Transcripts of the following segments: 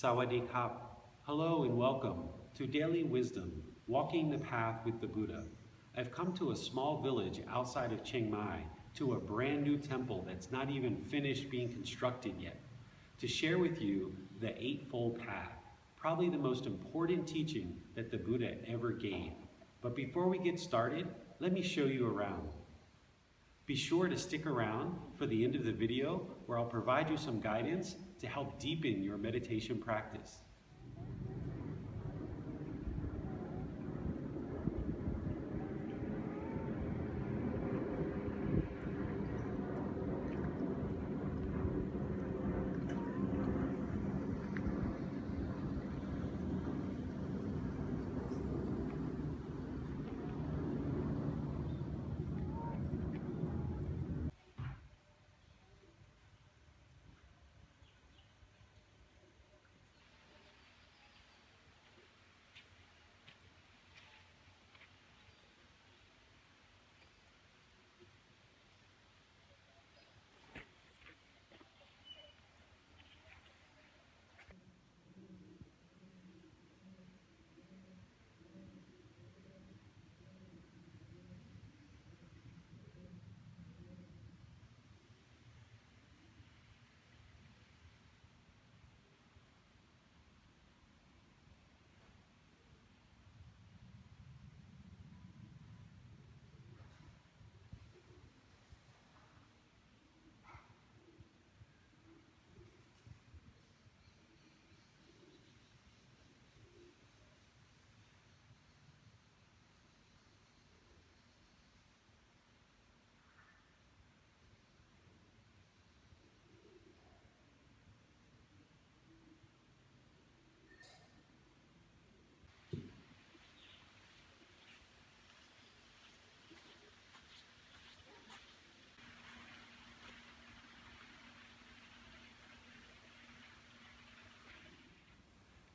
Sawadee Kap. Hello and welcome to Daily Wisdom, Walking the Path with the Buddha. I've come to a small village outside of Chiang Mai, to a brand new temple that's not even finished being constructed yet, to share with you the Eightfold Path, probably the most important teaching that the Buddha ever gave. But before we get started, let me show you around. Be sure to stick around for the end of the video where I'll provide you some guidance to help deepen your meditation practice.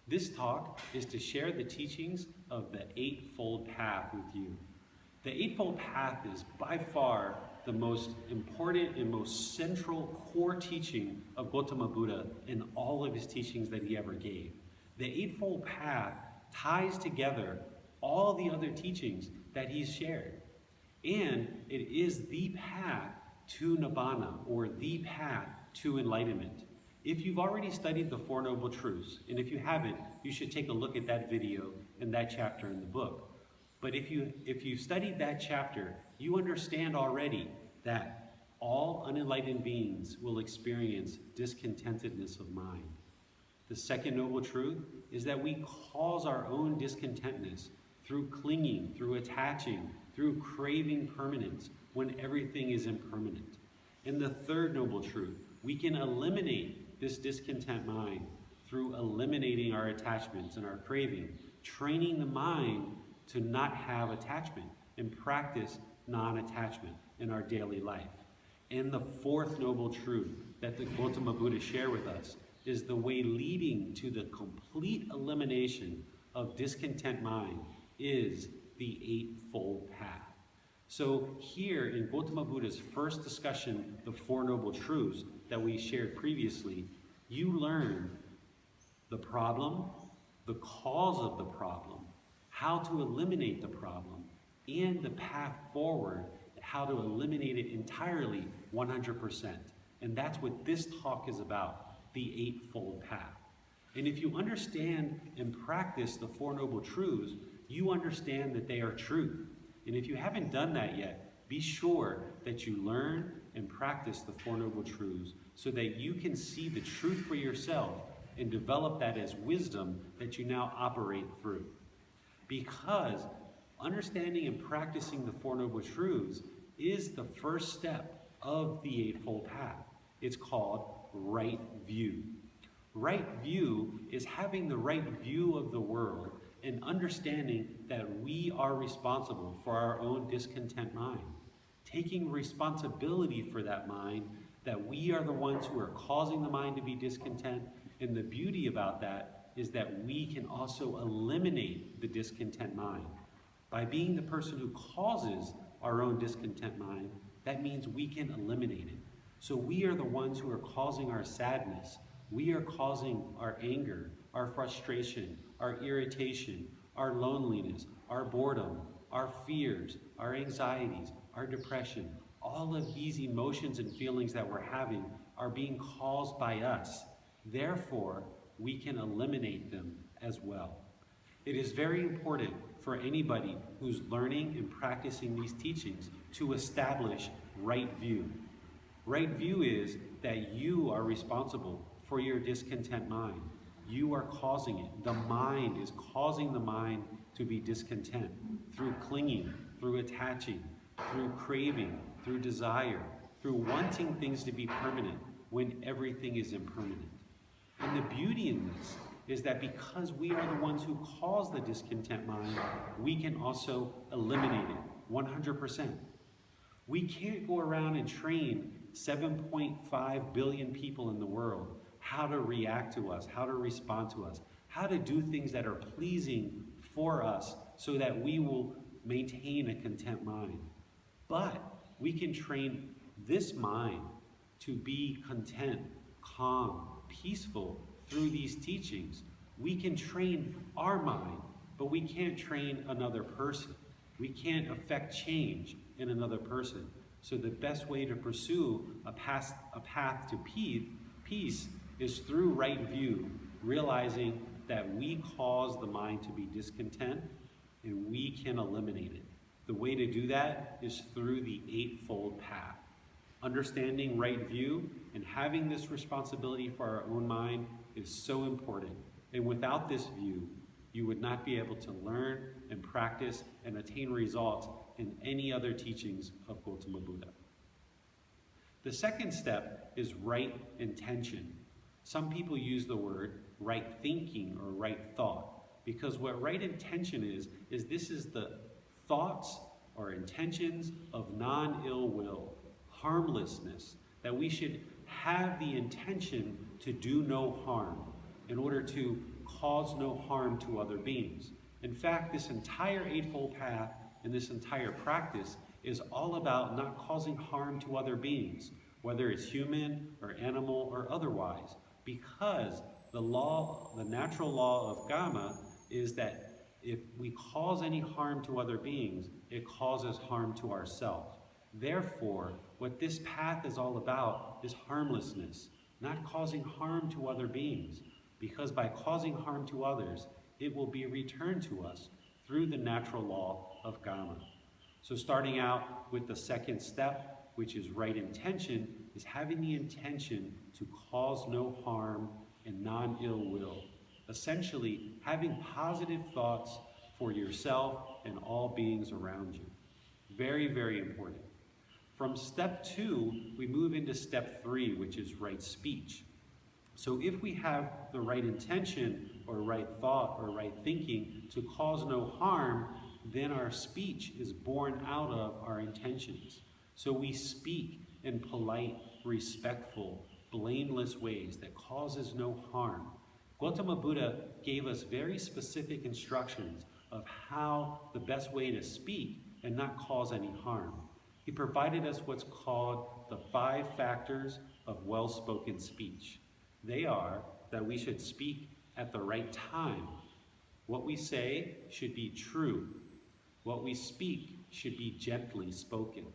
This talk is to share the teachings of the Eightfold Path with you. The Eightfold Path is by far the most important and most central core teaching of Gotama Buddha in all of his teachings that he ever gave. The Eightfold Path ties together all the other teachings that he's shared. And it is the path to Nibbana, or the path to enlightenment. If you've already studied the Four Noble Truths, and if you haven't, you should take a look at that video and that chapter in the book. But if you've studied that chapter, you understand already that all unenlightened beings will experience discontentedness of mind. The second noble truth is that we cause our own discontentness through clinging, through attaching, through craving permanence when everything is impermanent. And the third noble truth, we can eliminate this discontent mind through eliminating our attachments and our craving, training the mind to not have attachment and practice non-attachment in our daily life. And the fourth noble truth that the Gotama Buddha shared with us is the way leading to the complete elimination of discontent mind is the Eightfold Path. So here in Gotama Buddha's first discussion, the Four Noble Truths that we shared previously, you learn the problem, the cause of the problem, how to eliminate the problem, and the path forward, how to eliminate it entirely 100%. And that's what this talk is about, the Eightfold Path. And if you understand and practice the Four Noble Truths, you understand that they are truth. And if you haven't done that yet, be sure that you learn and practice the Four Noble Truths so that you can see the truth for yourself and develop that as wisdom that you now operate through. Because understanding and practicing the Four Noble Truths is the first step of the Eightfold Path. It's called right view. Right view is having the right view of the world and understanding that we are responsible for our own discontent mind. Taking responsibility for that mind, that we are the ones who are causing the mind to be discontent, and the beauty about that is that we can also eliminate the discontent mind. By being the person who causes our own discontent mind, that means we can eliminate it. So we are the ones who are causing our sadness, we are causing our anger, our frustration, our irritation, our loneliness, our boredom, our fears, our anxieties, our depression. All of these emotions and feelings that we're having are being caused by us. Therefore, we can eliminate them as well. It is very important for anybody who's learning and practicing these teachings to establish right view. Right view is that you are responsible for your discontent mind. You are causing it. The mind is causing the mind to be discontent through clinging, through attaching, through craving, through desire, through wanting things to be permanent when everything is impermanent. And the beauty in this is that because we are the ones who cause the discontent mind, we can also eliminate it 100%. We can't go around and train 7.5 billion people in the world how to react to us, how to respond to us, how to do things that are pleasing for us so that we will maintain a content mind. But we can train this mind to be content, calm, peaceful through these teachings. We can train our mind, but we can't train another person. We can't affect change in another person. So the best way to pursue a path to peace is through right view, realizing that we cause the mind to be discontent and we can eliminate it. The way to do that is through the Eightfold Path. Understanding right view and having this responsibility for our own mind is so important. And without this view, you would not be able to learn and practice and attain results in any other teachings of Gotama Buddha. The second step is right intention. Some people use the word right thinking or right thought, because what right intention is this is the thoughts or intentions of non-ill will, harmlessness, that we should have the intention to do no harm in order to cause no harm to other beings. In fact, this entire Eightfold Path and this entire practice is all about not causing harm to other beings, whether it's human or animal or otherwise, because the natural law of Gama is that if we cause any harm to other beings, it causes harm to ourselves. Therefore, what this path is all about is harmlessness, not causing harm to other beings, because by causing harm to others, it will be returned to us through the natural law of Gama. So starting out with the second step, which is right intention, is having the intention to cause no harm and non-ill will. Essentially, having positive thoughts for yourself and all beings around you. Very, very important. From step 2, we move into step 3, which is right speech. So if we have the right intention or right thought or right thinking to cause no harm, then our speech is born out of our intentions. So we speak in polite, respectful, blameless ways that causes no harm. Gotama Buddha gave us very specific instructions of how the best way to speak and not cause any harm. He provided us what's called the 5 factors of well-spoken speech. They are that we should speak at the right time. What we say should be true. What we speak should be gently spoken.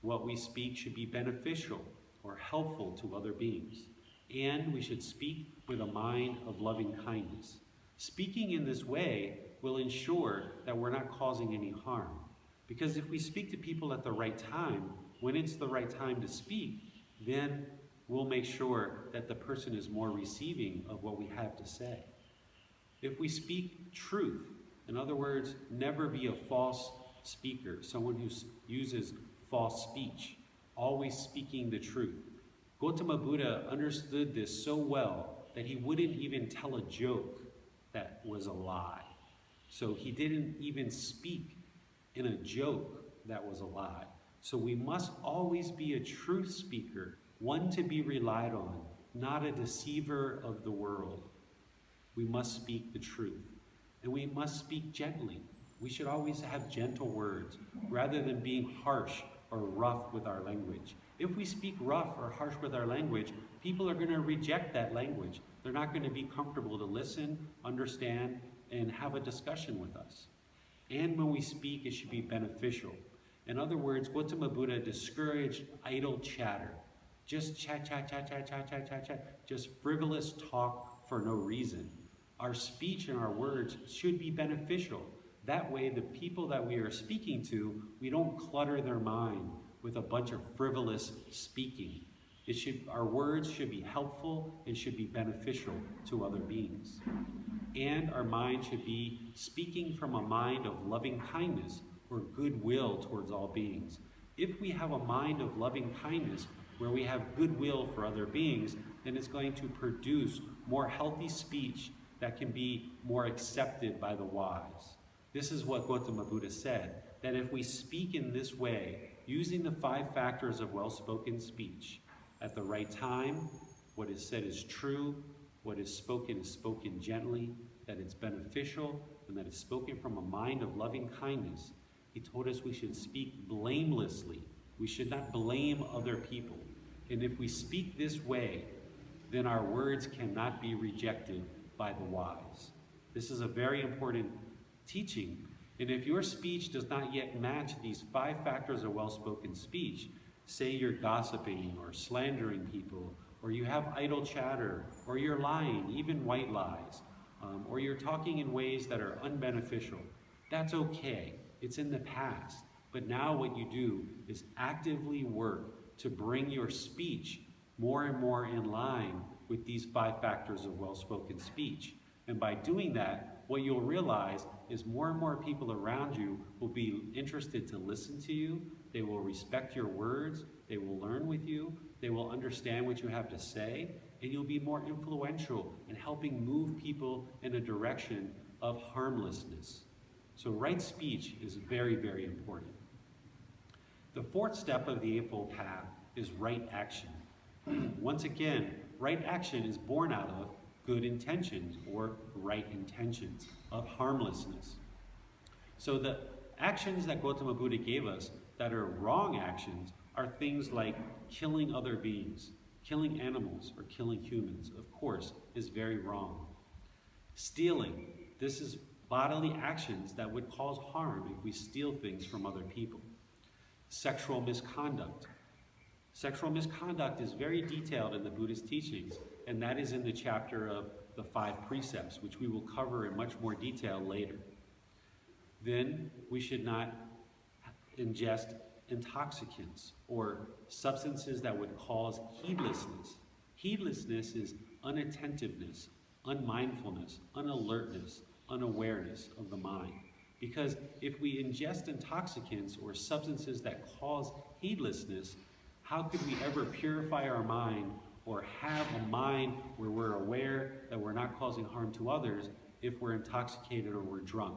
What we speak should be beneficial or helpful to other beings. And we should speak with a mind of loving kindness. Speaking in this way will ensure that we're not causing any harm. Because if we speak to people at the right time, when it's the right time to speak, then we'll make sure that the person is more receiving of what we have to say. If we speak truth, in other words, never be a false speaker, someone who uses false speech, always speaking the truth. Gotama Buddha understood this so well that he wouldn't even tell a joke that was a lie. So he didn't even speak in a joke that was a lie. So we must always be a truth speaker, one to be relied on, not a deceiver of the world. We must speak the truth, and we must speak gently. We should always have gentle words, rather than being harsh or rough with our language. If we speak rough or harsh with our language, people are going to reject that language. They're not going to be comfortable to listen, understand, and have a discussion with us. And when we speak, it should be beneficial. In other words, Gotama Buddha discouraged idle chatter. Just chat, just frivolous talk for no reason. Our speech and our words should be beneficial. That way, the people that we are speaking to, we don't clutter their mind with a bunch of frivolous speaking. Our words should be helpful and should be beneficial to other beings. And our mind should be speaking from a mind of loving kindness or goodwill towards all beings. If we have a mind of loving kindness where we have goodwill for other beings, then it's going to produce more healthy speech that can be more accepted by the wise. This is what Gotama Buddha said, that if we speak in this way, using the 5 factors of well-spoken speech, at the right time, what is said is true, what is spoken gently, that it's beneficial, and that it's spoken from a mind of loving kindness. He told us we should speak blamelessly. We should not blame other people. And if we speak this way, then our words cannot be rejected by the wise. This is a very important teaching. And if your speech does not yet match these 5 factors of well-spoken speech, say you're gossiping or slandering people, or you have idle chatter, or you're lying, even white lies, or you're talking in ways that are unbeneficial, that's okay. It's in the past. But now what you do is actively work to bring your speech more and more in line with these 5 factors of well-spoken speech. And by doing that, what you'll realize is more and more people around you will be interested to listen to you. They will respect your words. They will learn with you. They will understand what you have to say. And you'll be more influential in helping move people in a direction of harmlessness. So right speech is very, very important. The 4th step of the Eightfold Path is right action. Once again, right action is born out of good intentions or right intentions of harmlessness. So the actions that Gotama Buddha gave us that are wrong actions are things like killing other beings, killing animals, or killing humans, of course, is very wrong. Stealing, this is bodily actions that would cause harm if we steal things from other people. Sexual misconduct. Sexual misconduct is very detailed in the Buddhist teachings, and that is in the chapter of the 5 precepts, which we will cover in much more detail later. Then we should not ingest intoxicants or substances that would cause heedlessness. Heedlessness is unattentiveness, unmindfulness, unalertness, unawareness of the mind. Because if we ingest intoxicants or substances that cause heedlessness, how could we ever purify our mind or have a mind where we're aware that we're not causing harm to others if we're intoxicated or we're drunk?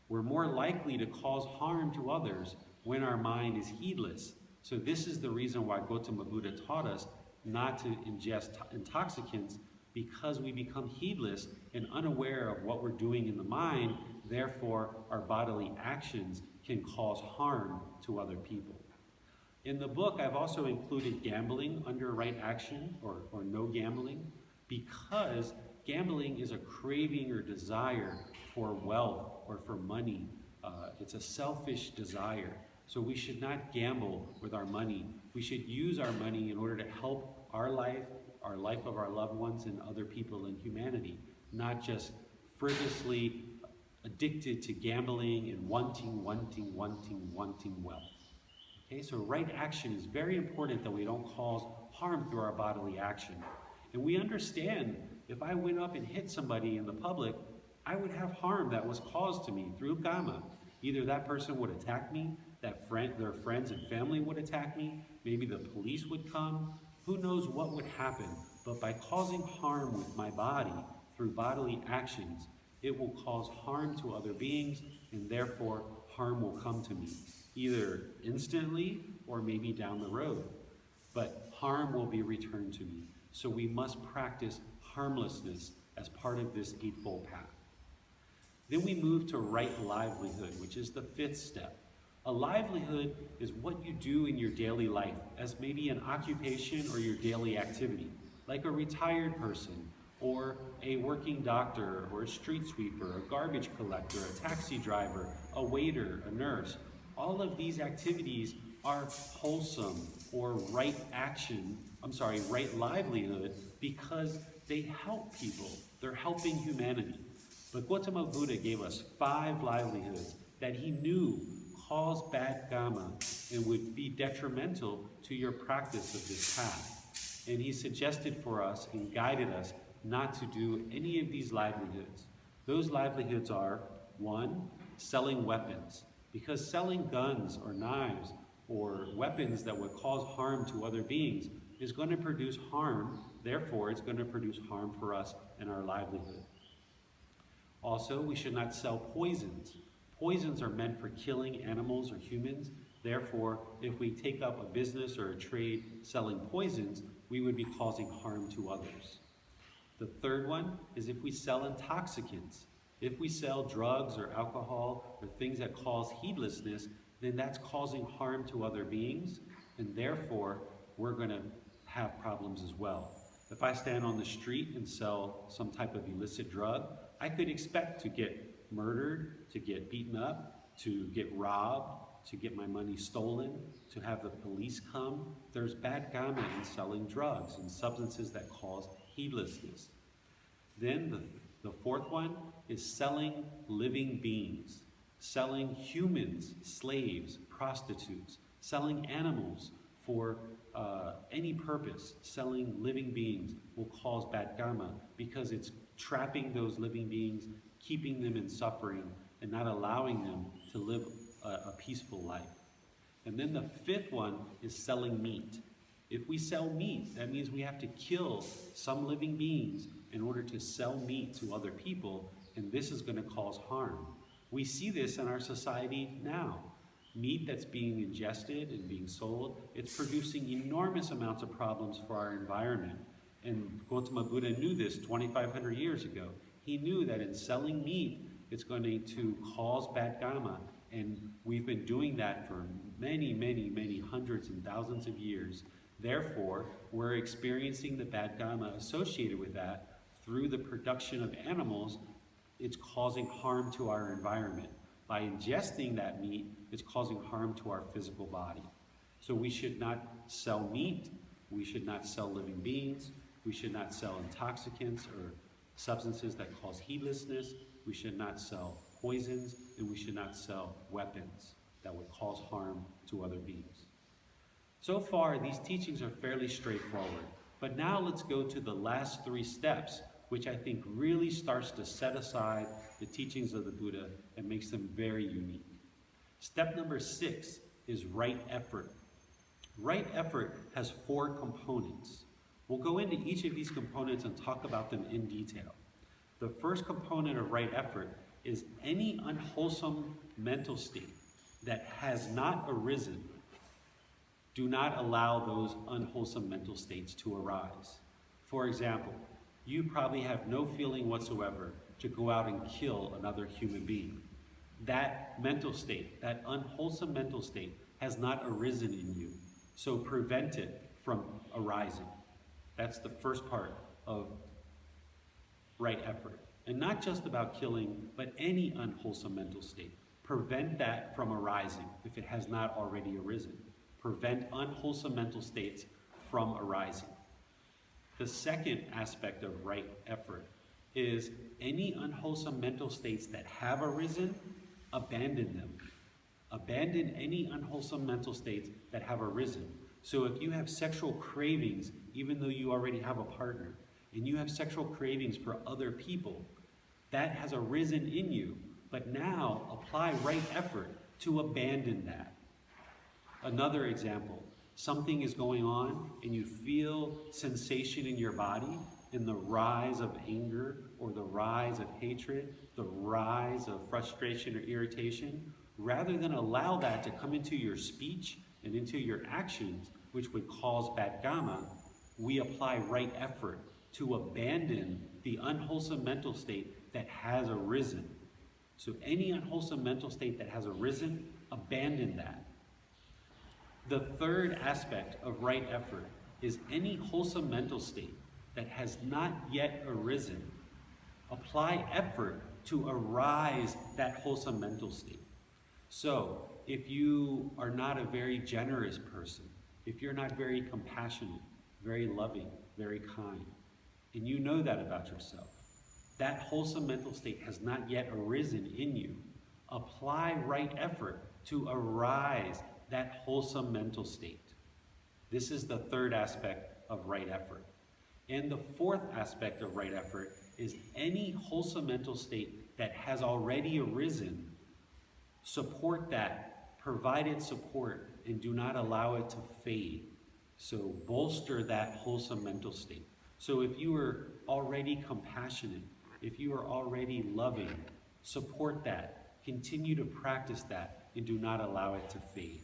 We're more likely to cause harm to others when our mind is heedless. So this is the reason why Gotama Buddha taught us not to ingest intoxicants, because we become heedless and unaware of what we're doing in the mind. Therefore, our bodily actions can cause harm to other people. In the book, I've also included gambling under right action, or no gambling, because gambling is a craving or desire for wealth or for money. It's a selfish desire. So we should not gamble with our money. We should use our money in order to help our life of our loved ones, and other people in humanity, not just frivolously addicted to gambling and wanting wealth. Okay, so right action is very important, that we don't cause harm through our bodily action. And we understand if I went up and hit somebody in the public, I would have harm that was caused to me through karma. Either that person would attack me, their friends and family would attack me, maybe the police would come. Who knows what would happen? But by causing harm with my body through bodily actions, it will cause harm to other beings, and therefore harm will come to me, either instantly or maybe down the road. But harm will be returned to me. So we must practice harmlessness as part of this Eightfold Path. Then we move to right livelihood, which is the 5th step. A livelihood is what you do in your daily life as maybe an occupation or your daily activity. like a retired person, or a working doctor, or a street sweeper, a garbage collector, a taxi driver, a waiter, a nurse. All of these activities are wholesome or right right livelihood, because they help people. They're helping humanity. But Gautama Buddha gave us 5 livelihoods that he knew caused bad karma and would be detrimental to your practice of this path. And he suggested for us and guided us not to do any of these livelihoods. Those livelihoods are: 1, selling weapons, because selling guns or knives or weapons that would cause harm to other beings is going to produce harm. Therefore, it's going to produce harm for us and our livelihood. Also, we should not sell poisons. Poisons are meant for killing animals or humans. Therefore, if we take up a business or a trade selling poisons, we would be causing harm to others. The third one is if we sell intoxicants. If we sell drugs or alcohol or things that cause heedlessness, then that's causing harm to other beings, and therefore we're going to have problems as well. If I stand on the street and sell some type of illicit drug, I could expect to get murdered, to get beaten up, to get robbed, to get my money stolen, to have the police come. There's bad karma in selling drugs and substances that cause heedlessness. Then the fourth one is selling living beings, selling humans, slaves, prostitutes, selling animals for any purpose. Selling living beings will cause bad karma because it's trapping those living beings, keeping them in suffering, and not allowing them to live a peaceful life. And then the fifth one is selling meat. If we sell meat, that means we have to kill some living beings in order to sell meat to other people, and this is going to cause harm. We see this in our society now. Meat that's being ingested and being sold, it's producing enormous amounts of problems for our environment. And Gautama Buddha knew this 2,500 years ago. He knew that in selling meat, it's going to cause bad karma. And we've been doing that for many, many, many hundreds and thousands of years. Therefore, we're experiencing the bad karma associated with that through the production of animals. It's causing harm to our environment. By ingesting that meat, it's causing harm to our physical body. So we should not sell meat, we should not sell living beings, we should not sell intoxicants or substances that cause heedlessness, we should not sell poisons, and we should not sell weapons that would cause harm to other beings. So far, these teachings are fairly straightforward, but now let's go to the last 3 steps, which I think really starts to set aside the teachings of the Buddha and makes them very unique. Step number 6 is right effort. Right effort has 4 components. We'll go into each of these components and talk about them in detail. The first component of right effort is any unwholesome mental state that has not arisen. Do not allow those unwholesome mental states to arise. For example, you probably have no feeling whatsoever to go out and kill another human being. That mental state, that unwholesome mental state, has not arisen in you. So prevent it from arising. That's the first part of right effort. And not just about killing, but any unwholesome mental state. Prevent that from arising if it has not already arisen. Prevent unwholesome mental states from arising. The second aspect of right effort is any unwholesome mental states that have arisen, abandon them. Abandon any unwholesome mental states that have arisen. So if you have sexual cravings, even though you already have a partner, and you have sexual cravings for other people, that has arisen in you, but now apply right effort to abandon that. Another example, something is going on and you feel sensation in your body, in the rise of anger or the rise of hatred, the rise of frustration or irritation. Rather than allow that to come into your speech and into your actions, which would cause bad karma, we apply right effort to abandon the unwholesome mental state that has arisen. So any unwholesome mental state that has arisen, abandon that. The third aspect of right effort is any wholesome mental state that has not yet arisen, apply effort to arise that wholesome mental state. So, if you are not a very generous person, if you're not very compassionate, very loving, very kind, and you know that about yourself, that wholesome mental state has not yet arisen in you, apply right effort to arise that wholesome mental state. This is the third aspect of right effort. And the fourth aspect of right effort is any wholesome mental state that has already arisen, support that, provide it support, and do not allow it to fade. So bolster that wholesome mental state. So if you are already compassionate, if you are already loving, support that, continue to practice that, and do not allow it to fade.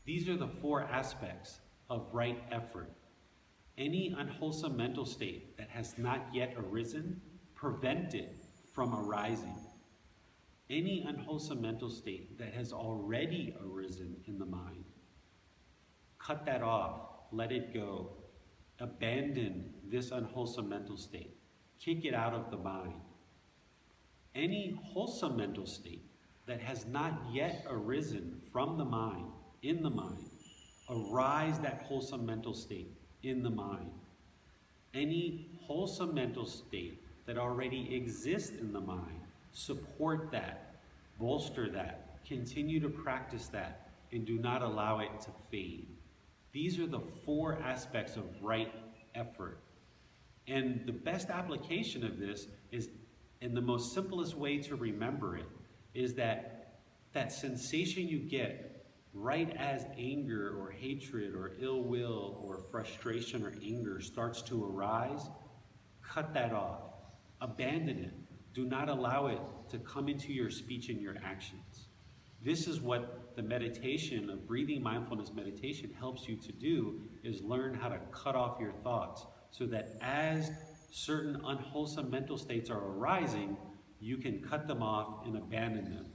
These are the four aspects of right effort. Any unwholesome mental state that has not yet arisen, prevent it from arising. Any unwholesome mental state that has already arisen in the mind, cut that off, let it go. Abandon this unwholesome mental state. Kick it out of the mind. Any wholesome mental state that has not yet arisen from the mind, in the mind, arise that wholesome mental state in the mind. Any wholesome mental state that already exists in the mind, support that, bolster that, continue to practice that, and do not allow it to fade. These are the four aspects of right effort. And the best application of this is, and the most simplest way to remember it, is that sensation you get right as anger or hatred or ill will or frustration or anger starts to arise, cut that off. Abandon it. Do not allow it to come into your speech and your actions. This is what the meditation of breathing mindfulness meditation helps you to do, is learn how to cut off your thoughts so that as certain unwholesome mental states are arising, you can cut them off and abandon them,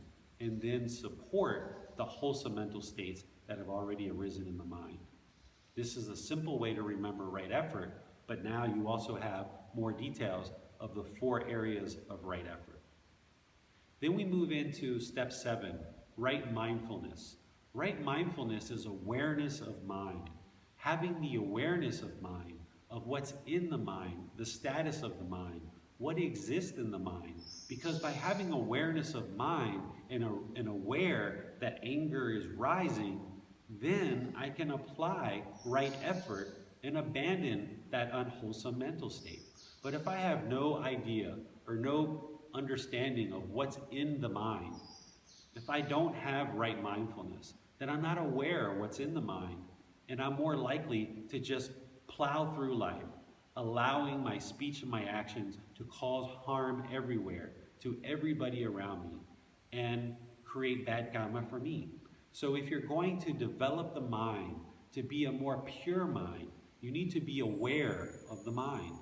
and then support the wholesome mental states that have already arisen in the mind. This is a simple way to remember right effort, but now you also have more details of the four areas of right effort. Then we move into step 7, right mindfulness. Right mindfulness is awareness of mind. Having the awareness of mind, of what's in the mind, the status of the mind, what exists in the mind. Because by having awareness of mind and aware that anger is rising, then I can apply right effort and abandon that unwholesome mental state. But if I have no idea or no understanding of what's in the mind, if I don't have right mindfulness, then I'm not aware of what's in the mind, and I'm more likely to just plow through life, allowing my speech and my actions to cause harm everywhere, to everybody around me, and create bad karma for me. So if you're going to develop the mind to be a more pure mind, you need to be aware of the mind.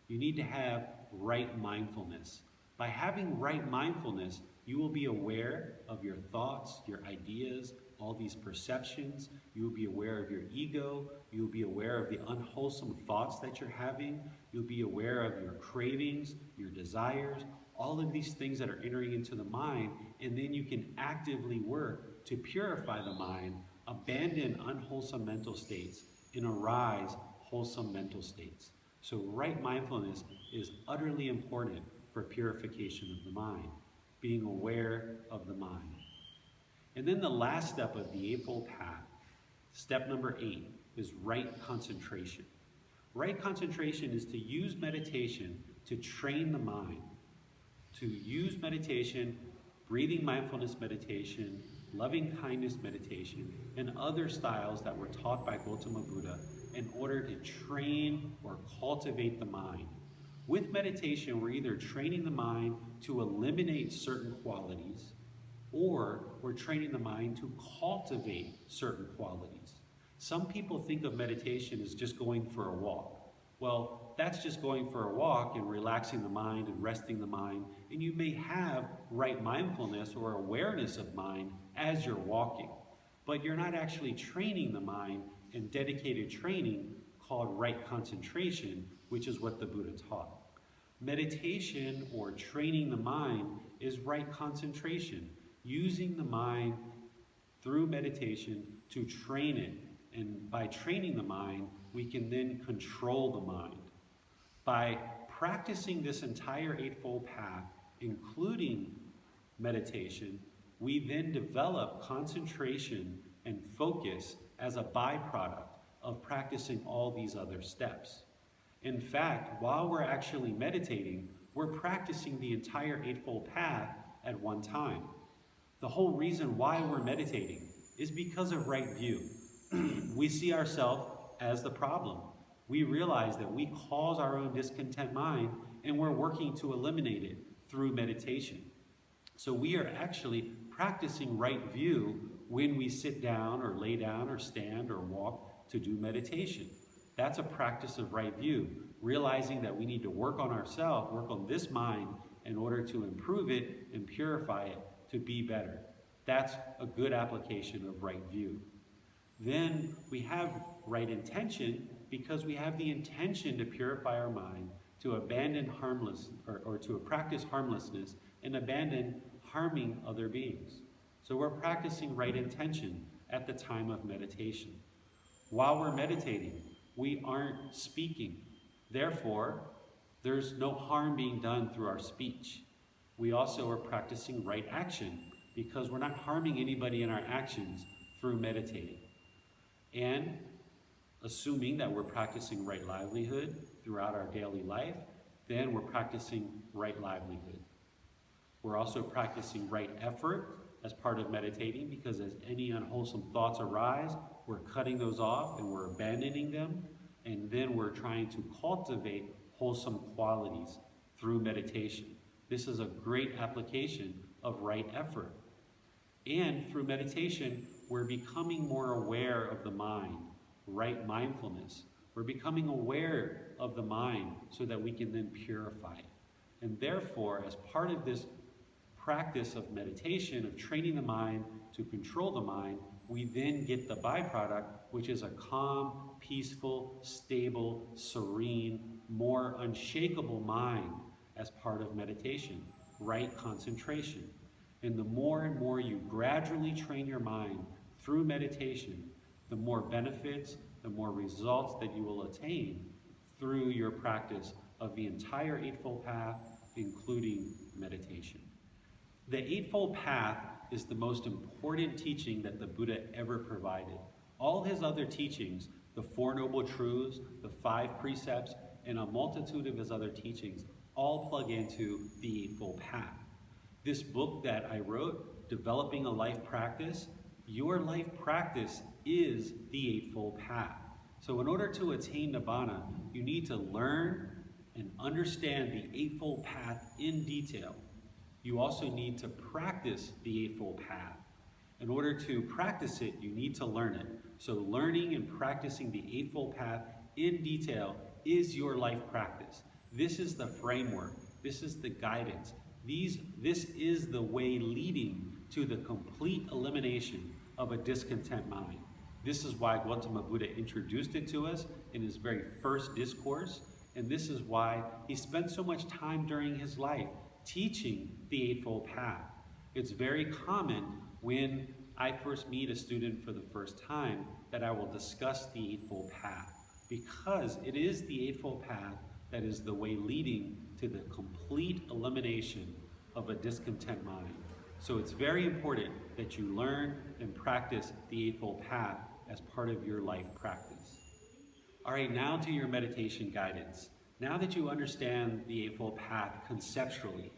You need to have right mindfulness. By having right mindfulness, you will be aware of your thoughts, your ideas, all these perceptions. You will be aware of your ego. You will be aware of the unwholesome thoughts that you're having. You'll be aware of your cravings, your desires, all of these things that are entering into the mind, and then you can actively work to purify the mind, abandon unwholesome mental states, and arise wholesome mental states. So right mindfulness is utterly important for purification of the mind, being aware of the mind. And then the last step of the Eightfold Path, step number 8, is right concentration. Right concentration is to use meditation to train the mind, to use meditation, breathing mindfulness meditation, loving kindness meditation, and other styles that were taught by Gotama Buddha in order to train or cultivate the mind. With meditation, we're either training the mind to eliminate certain qualities, or we're training the mind to cultivate certain qualities. Some people think of meditation as just going for a walk. Well, that's just going for a walk and relaxing the mind and resting the mind, and you may have right mindfulness or awareness of mind as you're walking, but you're not actually training the mind in dedicated training called right concentration, which is what the Buddha taught. Meditation, or training the mind, is right concentration, using the mind through meditation to train it. And by training the mind, we can then control the mind. By practicing this entire Eightfold Path, including meditation, we then develop concentration and focus as a byproduct of practicing all these other steps. In fact, while we're actually meditating, we're practicing the entire Eightfold Path at one time. The whole reason why we're meditating is because of right view. We see ourselves as the problem. We realize that we cause our own discontent mind, and we're working to eliminate it through meditation. So we are actually practicing right view when we sit down or lay down or stand or walk to do meditation. That's a practice of right view, realizing that we need to work on ourselves, work on this mind in order to improve it and purify it to be better. That's a good application of right view. Then we have right intention because we have the intention to purify our mind, to abandon harmless, or to practice harmlessness and abandon harming other beings. So we're practicing right intention at the time of meditation. While we're meditating, we aren't speaking. Therefore, there's no harm being done through our speech. We also are practicing right action because we're not harming anybody in our actions through meditating. And assuming that we're practicing right livelihood throughout our daily life, then we're practicing right livelihood. We're also practicing right effort as part of meditating, because as any unwholesome thoughts arise, we're cutting those off and we're abandoning them, and then we're trying to cultivate wholesome qualities through meditation. This is a great application of right effort. And through meditation, we're becoming more aware of the mind, right mindfulness. We're becoming aware of the mind so that we can then purify it. And therefore, as part of this practice of meditation, of training the mind to control the mind, we then get the byproduct, which is a calm, peaceful, stable, serene, more unshakable mind as part of meditation, right concentration. And the more and more you gradually train your mind through meditation, the more benefits, the more results that you will attain through your practice of the entire Eightfold Path, including meditation. The Eightfold Path is the most important teaching that the Buddha ever provided. All his other teachings, the Four Noble Truths, the 5 Precepts, and a multitude of his other teachings, all plug into the Eightfold Path. This book that I wrote, Developing a Life Practice, your life practice is the Eightfold Path. So in order to attain Nibbana, you need to learn and understand the Eightfold Path in detail. You also need to practice the Eightfold Path. In order to practice it, you need to learn it. So learning and practicing the Eightfold Path in detail is your life practice. This is the framework. This is the guidance. This is the way leading to the complete elimination of a discontent mind. This is why Gotama Buddha introduced it to us in his very first discourse, and this is why he spent so much time during his life teaching the Eightfold Path. It's very common when I first meet a student for the first time that I will discuss the Eightfold Path, because it is the Eightfold Path that is the way leading to the complete elimination of a discontent mind. So it's very important that you learn and practice the Eightfold Path as part of your life practice. All right, now to your meditation guidance. Now that you understand the Eightfold Path conceptually,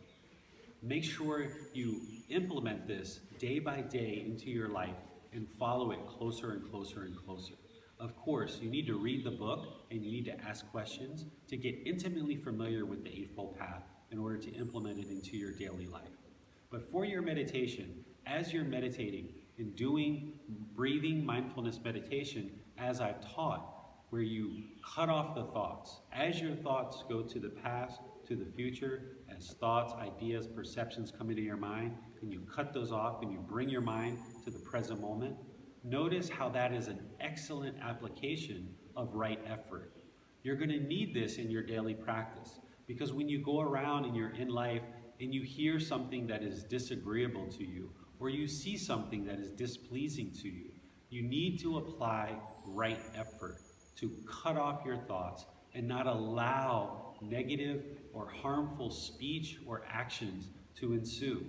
make sure you implement this day by day into your life and follow it closer and closer and closer. Of course, you need to read the book and you need to ask questions to get intimately familiar with the Eightfold Path in order to implement it into your daily life. But for your meditation, as you're meditating and doing breathing mindfulness meditation, as I've taught, where you cut off the thoughts. As your thoughts go to the past, to the future, as thoughts, ideas, perceptions come into your mind, and you cut those off and you bring your mind to the present moment, notice how that is an excellent application of right effort. You're going to need this in your daily practice, because when you go around and you're in life and you hear something that is disagreeable to you, or you see something that is displeasing to you, you need to apply right effort to cut off your thoughts and not allow negative or harmful speech or actions to ensue.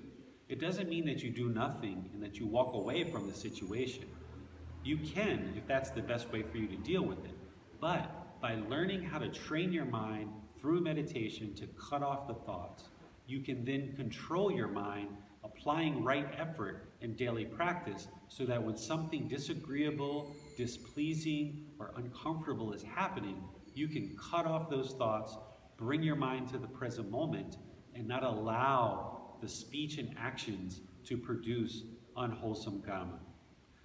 It doesn't mean that you do nothing and that you walk away from the situation. You can, if that's the best way for you to deal with it. But by learning how to train your mind through meditation to cut off the thoughts, you can then control your mind, applying right effort in daily practice, so that when something disagreeable, displeasing, or uncomfortable is happening, you can cut off those thoughts, bring your mind to the present moment, and not allow the speech and actions to produce unwholesome karma.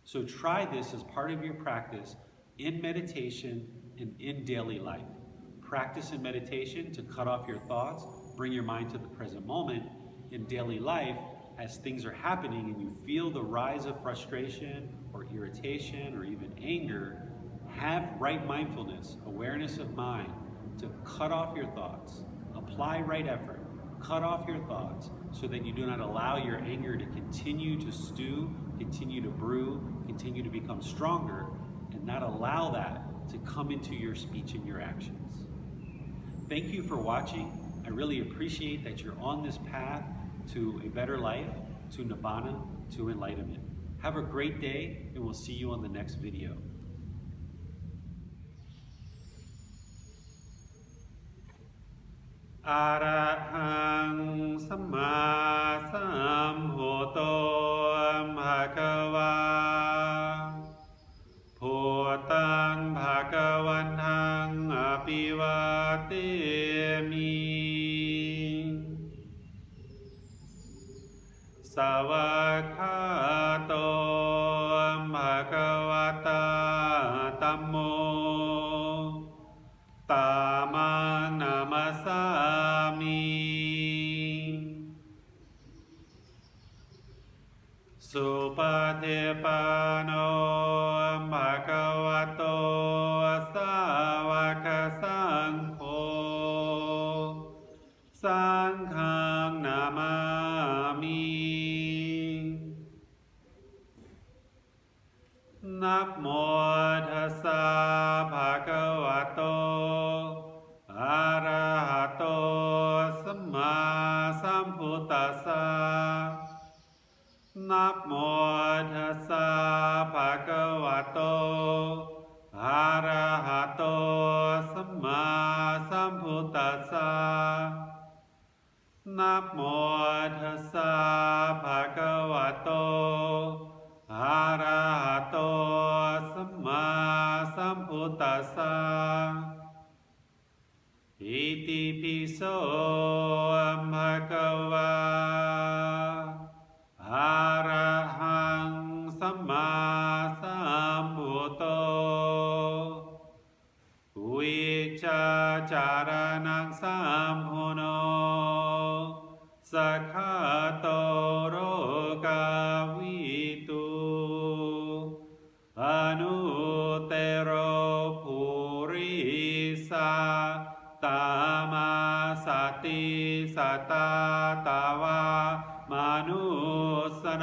So try this as part of your practice in meditation and in daily life. Practice in meditation to cut off your thoughts, bring your mind to the present moment. In daily life, as things are happening and you feel the rise of frustration or irritation or even anger, have right mindfulness, awareness of mind, to cut off your thoughts. Apply right effort. Cut off your thoughts so that you do not allow your anger to continue to stew, continue to brew, continue to become stronger, and not allow that to come into your speech and your actions. Thank you for watching. I really appreciate that you're on this path to a better life, to Nibbana, to enlightenment. Have a great day, and we'll see you on the next video. Arahang Samma Sambuddho Bhagava Bhutang Bhagavantang Abhivatemi Savakhato Bhagavata Tammo Tamang Namasami Supatipano Bhagavato Savaka Sangho Sanghang Namami Namo Tassa Bhagavato Arahato Samma Sambuddhassa Namo Tassa Bhagavato Arahato Samma Sambuddhassa Namo Tassa Bhagavato Arahato Samma Sambuddhassa Iti piso bhagava Arahang Samma Sambuddho Vicacaranang Sampuno Sakhato Rogavitu Anutero Purisa Tamasati Satatawa Manusanang